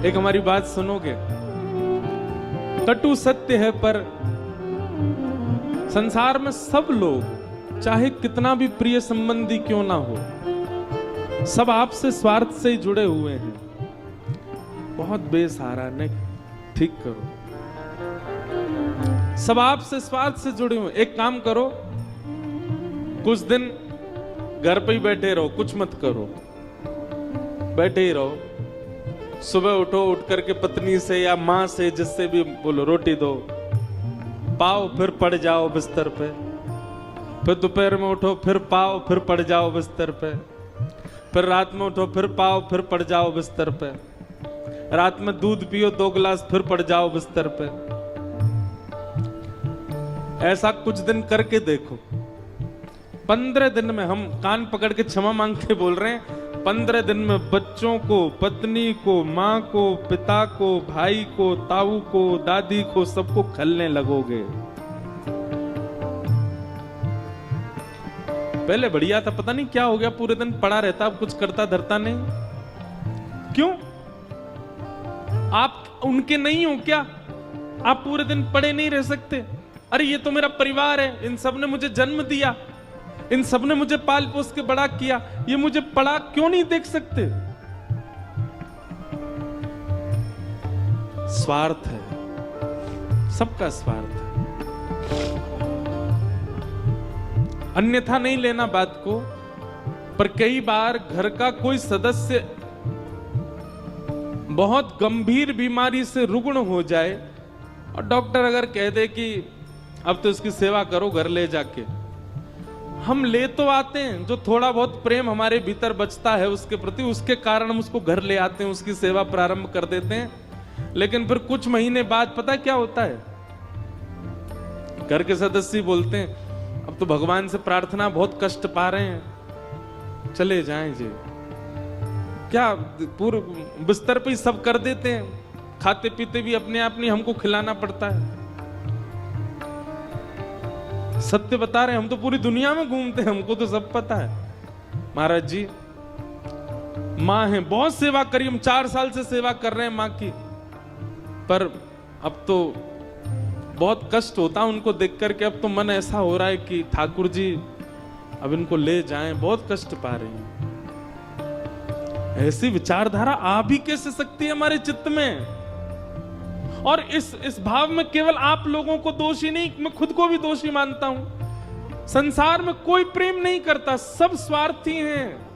एक हमारी बात सुनोगे? कटु सत्य है पर संसार में सब लोग चाहे कितना भी प्रिय संबंधी क्यों ना हो, सब आपसे स्वार्थ से ही जुड़े हुए हैं। बहुत बेसहारा ने ठीक करो, सब आपसे स्वार्थ से जुड़े हुए। एक काम करो, कुछ दिन घर पे ही बैठे रहो, कुछ मत करो, बैठे ही रहो। सुबह उठो, उठ करके पत्नी से या माँ से जिससे भी बोलो रोटी दो, पाओ, फिर पड़ जाओ बिस्तर पे। फिर दोपहर में उठो, फिर पाओ, फिर पड़ जाओ बिस्तर पे। फिर रात में उठो, फिर पाओ, फिर पड़ जाओ बिस्तर पे। रात में दूध पियो 2 गिलास, फिर पड़ जाओ बिस्तर पे। ऐसा कुछ दिन करके देखो। 15 दिन में, हम कान पकड़ के क्षमा मांग के बोल रहे हैं, 15 दिन में बच्चों को, पत्नी को, माँ को, पिता को, भाई को, ताऊ को, दादी को, सबको खलने लगोगे। पहले बढ़िया था, पता नहीं क्या हो गया, पूरे दिन पड़ा रहता, अब कुछ करता धरता नहीं। क्यों? आप उनके नहीं हो क्या? आप पूरे दिन पड़े नहीं रह सकते? अरे ये तो मेरा परिवार है, इन सब ने मुझे जन्म दिया, इन सब ने मुझे पाल पोस के बड़ा किया, ये मुझे पड़ा क्यों नहीं देख सकते? स्वार्थ है, सबका स्वार्थ है। अन्यथा नहीं लेना बात को, पर कई बार घर का कोई सदस्य बहुत गंभीर बीमारी से रुग्ण हो जाए और डॉक्टर अगर कह दे कि अब तो इसकी सेवा करो घर ले जाके, हम ले तो आते हैं, जो थोड़ा बहुत प्रेम हमारे भीतर बचता है उसके प्रति, उसके कारण हम उसको घर ले आते हैं, उसकी सेवा प्रारंभ कर देते हैं। लेकिन फिर कुछ महीने बाद पता क्या होता है, घर के सदस्य बोलते हैं अब तो भगवान से प्रार्थना, बहुत कष्ट पा रहे हैं, चले जाएं जी। क्या पूरे बिस्तर पे ही सब कर देते हैं, खाते पीते भी अपने आप नहीं, हमको खिलाना पड़ता है। सत्य बता रहे हैं, हम तो पूरी दुनिया में घूमते हैं, हमको तो सब पता है। महाराज जी माँ है, बहुत सेवा करी, हम 4 साल से सेवा कर रहे हैं माँ की, पर अब तो बहुत कष्ट होता है उनको देख करके। अब तो मन ऐसा हो रहा है कि ठाकुर जी अब इनको ले जाएं, बहुत कष्ट पा रही हैं। ऐसी विचारधारा आ भी कैसे सकती है हमारे चित्त में? और इस भाव में केवल आप लोगों को दोषी नहीं, मैं खुद को भी दोषी मानता हूं। संसार में कोई प्रेम नहीं करता, सब स्वार्थी हैं।